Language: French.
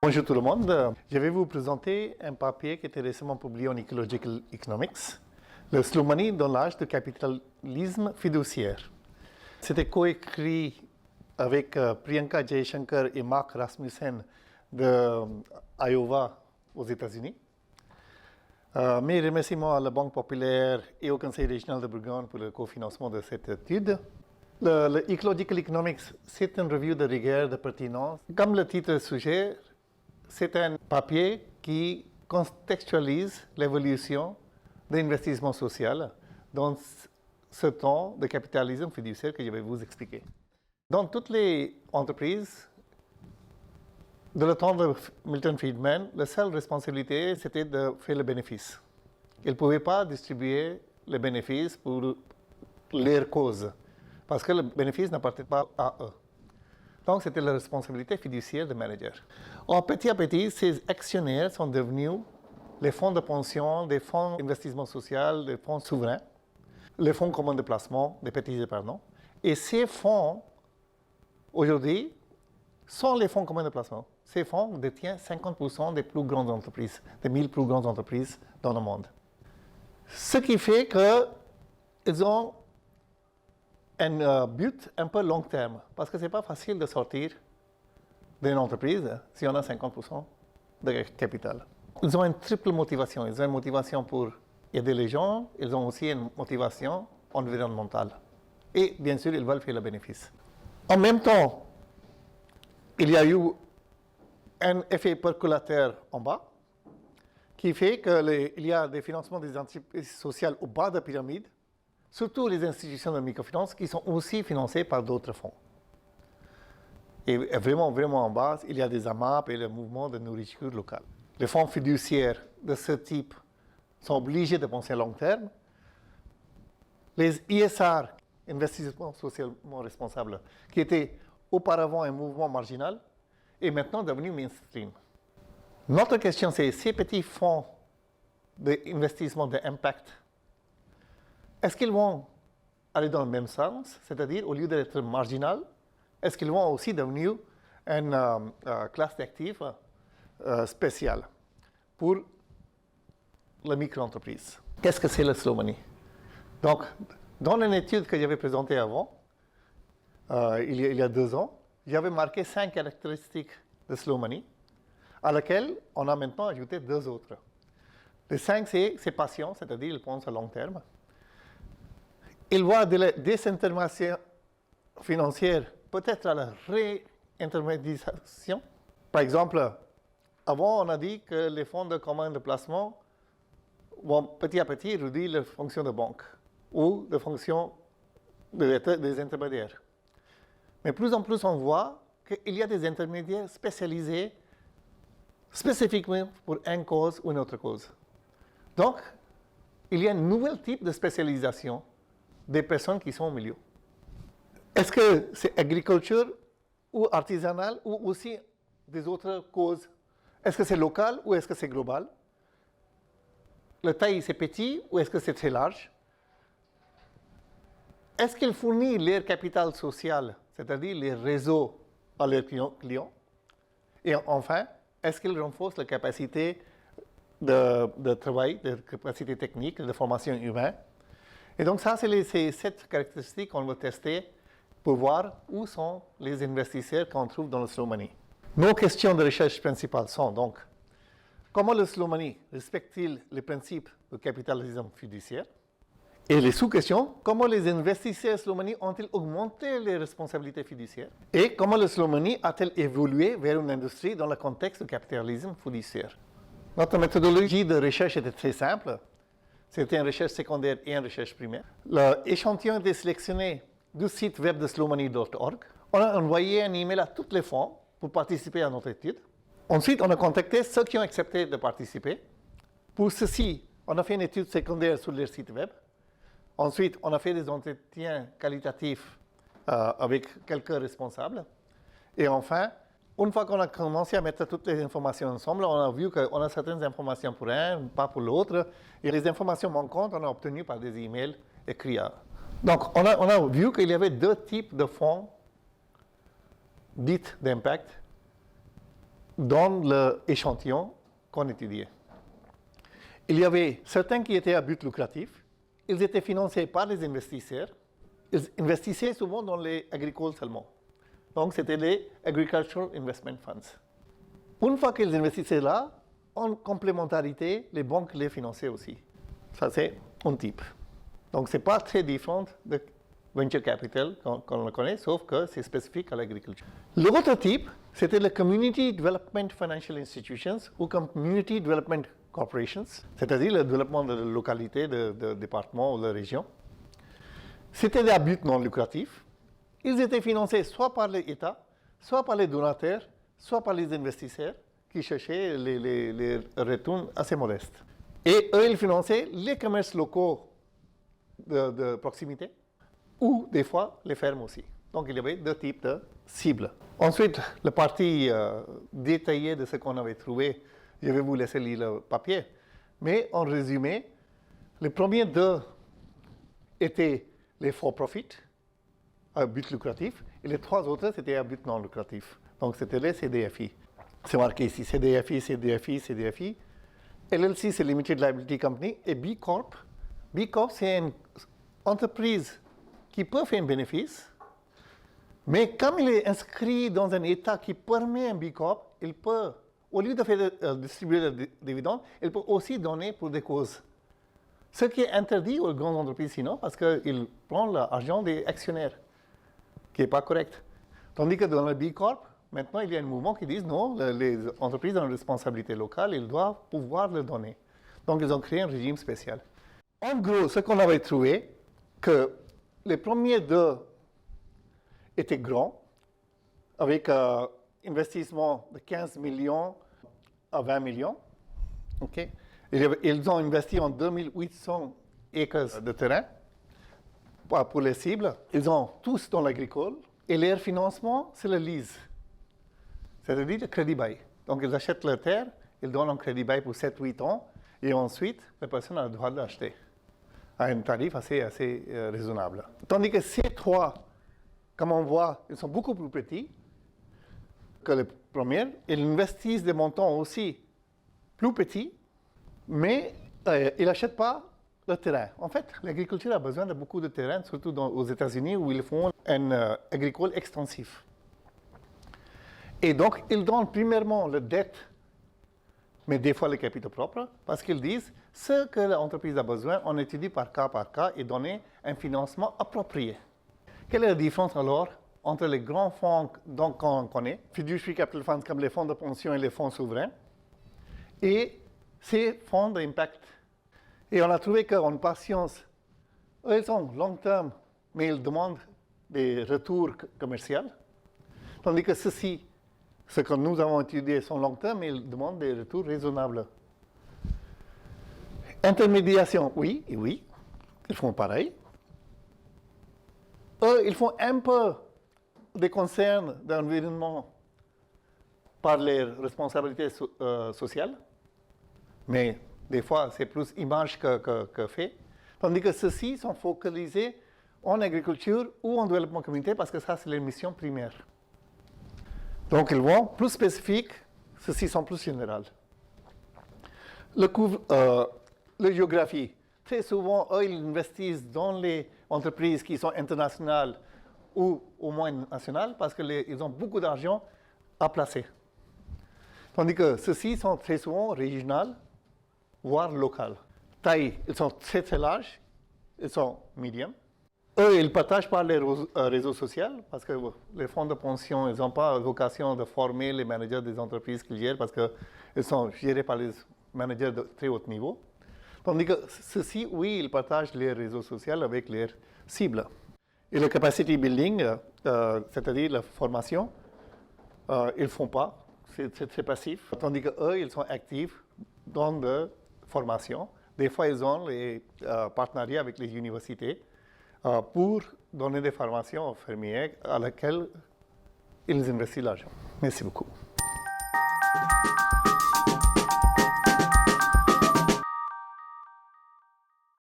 Bonjour tout le monde. Je vais vous présenter un papier qui était récemment publié en Ecological Economics, le Slow Money dans l'âge du capitalisme fiduciaire. C'était coécrit avec Priyanka Jaishankar et Mark Rasmussen de Iowa aux États-Unis. Mes remerciements à la Banque populaire et au Conseil régional de Bourgogne pour le cofinancement de cette étude. Le Ecological Economics, c'est une revue de rigueur, de pertinence. Comme le titre suggère, c'est un papier qui contextualise l'évolution de l'investissement social dans ce temps de capitalisme fiduciaire que je vais vous expliquer. Dans toutes les entreprises, de le temps de Milton Friedman, la seule responsabilité, c'était de faire le bénéfice. Ils ne pouvaient pas distribuer le bénéfice pour leur cause, parce que le bénéfice n'appartenait pas à eux. Donc, c'était la responsabilité fiduciaire du manager. Or, petit à petit, ces actionnaires sont devenus les fonds de pension, des fonds d'investissement social, des fonds souverains, les fonds communs de placement, des petits épargnants. Et ces fonds, aujourd'hui, sont les fonds communs de placement. Ces fonds détiennent 50% des plus grandes entreprises, des 1000 plus grandes entreprises dans le monde. Ce qui fait qu'ils ont un but un peu long terme, parce que ce n'est pas facile de sortir d'une entreprise si on a 50% de capital. Ils ont une triple motivation. Ils ont une motivation pour aider les gens, ils ont aussi une motivation environnementale. Et bien sûr, ils veulent faire le bénéfice. En même temps, il y a eu un effet percolateur en bas qui fait qu'il y a des financements des entreprises sociales au bas de la pyramide, surtout les institutions de microfinance qui sont aussi financées par d'autres fonds. Et vraiment en bas, il y a des AMAP et le mouvement de nourriture locale. Les fonds fiduciaires de ce type sont obligés de penser à long terme. Les ISR, investissements socialement responsables, qui étaient auparavant un mouvement marginal, est maintenant devenu mainstream. Notre question, c'est ces petits fonds d'investissement d'impact, est-ce qu'ils vont aller dans le même sens, c'est-à-dire au lieu d'être marginal, est-ce qu'ils vont aussi devenir une classe d'actifs spéciale pour la micro-entreprise? Qu'est-ce que c'est le slow money? Donc, dans une étude que j'avais présentée avant, il y a 2 ans, j'avais marqué 5 caractéristiques de slow money, à laquelle on a maintenant ajouté 2 autres. Les 5, c'est patient, c'est-à-dire ils pensent à long terme. Il voit de la désintermédiation financière, peut-être à la réintermédiation. Par exemple, avant, on a dit que les fonds de commun de placement vont petit à petit réduire les fonctions de banque ou les fonctions des intermédiaires. Mais plus en plus, on voit qu'il y a des intermédiaires spécialisés spécifiquement pour une cause ou une autre cause. Donc, il y a un nouvel type de spécialisation des personnes qui sont au milieu. Est-ce que c'est agriculture ou artisanal ou aussi des autres causes? Est-ce que c'est local ou est-ce que c'est global? La taille, c'est petit ou est-ce que c'est très large? Est-ce qu'ils fournissent leur capital social, c'est-à-dire les réseaux à leurs clients? Et enfin, est-ce qu'ils renforcent la capacité de travail, de capacité technique, de formation humaine? Et donc ça, c'est ces 7 caractéristiques qu'on va tester pour voir où sont les investisseurs qu'on trouve dans le slow money. Nos questions de recherche principales sont donc, comment le slow money respecte-t-il les principes du capitalisme fiduciaire? Et les sous-questions, comment les investisseurs slow money ont-ils augmenté les responsabilités fiduciaires? Et comment le slow money a-t-il évolué vers une industrie dans le contexte du capitalisme fiduciaire? Notre méthodologie de recherche était très simple. C'était une recherche secondaire et une recherche primaire. L'échantillon était sélectionné du site web de slowmoney.org. On a envoyé un email à tous les fonds pour participer à notre étude. Ensuite, on a contacté ceux qui ont accepté de participer. Pour ceci, on a fait une étude secondaire sur leur site web. Ensuite, on a fait des entretiens qualitatifs avec quelques responsables. Et enfin, une fois qu'on a commencé à mettre toutes les informations ensemble, on a vu qu'on a certaines informations pour un, pas pour l'autre. Et les informations manquantes, on a obtenu par des emails écrits Donc, on a vu qu'il y avait deux types de fonds dits d'impact dans l'échantillon qu'on étudiait. Il y avait certains qui étaient à but lucratif. Ils étaient financés par les investisseurs. Ils investissaient souvent dans les agricoles seulement. Donc, c'était les Agricultural Investment Funds. Une fois qu'ils investissaient là, en complémentarité, les banques les finançaient aussi. Ça, c'est un type. Donc, ce n'est pas très différent de venture capital qu'on le connaît, sauf que c'est spécifique à l'agriculture. L'autre type, c'était les Community Development Financial Institutions ou Community Development Corporations, c'est-à-dire le développement de localités, de départements ou de régions. C'était des buts non lucratifs. Ils étaient financés soit par l'État, soit par les donateurs, soit par les investisseurs qui cherchaient les retours assez modestes. Et eux, ils finançaient les commerces locaux de proximité ou des fois les fermes aussi. Donc il y avait deux types de cibles. Ensuite, la partie détaillée de ce qu'on avait trouvé, je vais vous laisser lire le papier. Mais en résumé, les premiers deux étaient les for-profit, à but lucratif, et les trois autres, c'était à but non lucratif. Donc c'était les CDFI. C'est marqué ici, CDFI, CDFI, CDFI. LLC, c'est Limited Liability Company, et B Corp. B Corp, c'est une entreprise qui peut faire un bénéfice, mais comme il est inscrit dans un État qui permet un B Corp, il peut, au lieu de faire distribuer le dividende, il peut aussi donner pour des causes. Ce qui est interdit aux grandes entreprises sinon, parce qu'il prend l'argent des actionnaires, qui n'est pas correct. Tandis que dans le B Corp, maintenant, il y a un mouvement qui dit non, les entreprises ont une responsabilité locale, ils doivent pouvoir le donner. Donc, ils ont créé un régime spécial. En gros, ce qu'on avait trouvé, que les premiers deux étaient grands, avec un investissement de 15 millions à 20 millions. Okay? Ils ont investi en 2800 acres de terrain pour les cibles. Ils ont tous dans l'agricole et leur financement, c'est le lease. C'est-à-dire le crédit bail. Donc, ils achètent leur terre, ils donnent un crédit bail pour 7-8 ans, et ensuite, la personne a le droit de l'acheter à un tarif assez raisonnable. Tandis que ces trois, comme on voit, ils sont beaucoup plus petits que les premiers. Ils investissent des montants aussi plus petits, mais ils n'achètent pas le terrain. En fait, l'agriculture a besoin de beaucoup de terrain, surtout aux États-Unis, où ils font un agricole extensif. Et donc, ils donnent premièrement la dette, mais des fois le capital propre, parce qu'ils disent ce que l'entreprise a besoin, on étudie par cas et donner un financement approprié. Quelle est la différence alors entre les grands fonds qu'on connaît, fiduciary capital funds comme les fonds de pension et les fonds souverains, et ces fonds d'impact? Et on a trouvé qu'en patience, eux, ils sont long terme, mais ils demandent des retours commerciaux, tandis que ceux-ci, ce que nous avons étudié sont long terme, mais ils demandent des retours raisonnables. Intermédiation, oui, ils font pareil. Eux, ils font un peu des concerns d'environnement par les responsabilités sociales, mais des fois, c'est plus image que fait. Tandis que ceux-ci sont focalisés en agriculture ou en développement communautaire parce que ça, c'est leur mission primaire. Donc, ils vont plus spécifiques, ceux-ci sont plus généraux. La géographie. Très souvent, eux, ils investissent dans les entreprises qui sont internationales ou au moins nationales parce qu'ils ont beaucoup d'argent à placer. Tandis que ceux-ci sont très souvent régionales, voire locales. Taille, ils sont très très larges, ils sont medium. Eux, ils partagent par les réseaux sociaux parce que les fonds de pension, ils n'ont pas vocation de former les managers des entreprises qu'ils gèrent parce qu'ils sont gérés par les managers de très haut niveau. Tandis que ceux-ci, oui, ils partagent les réseaux sociaux avec leurs cibles. Et le capacity building, c'est-à-dire la formation, ils ne font pas, c'est très passif. Tandis qu'eux, ils sont actifs dans la formation. Des fois, ils ont des partenariats avec les universités pour donner des formations aux fermiers à laquelle ils investissent l'argent. Merci beaucoup.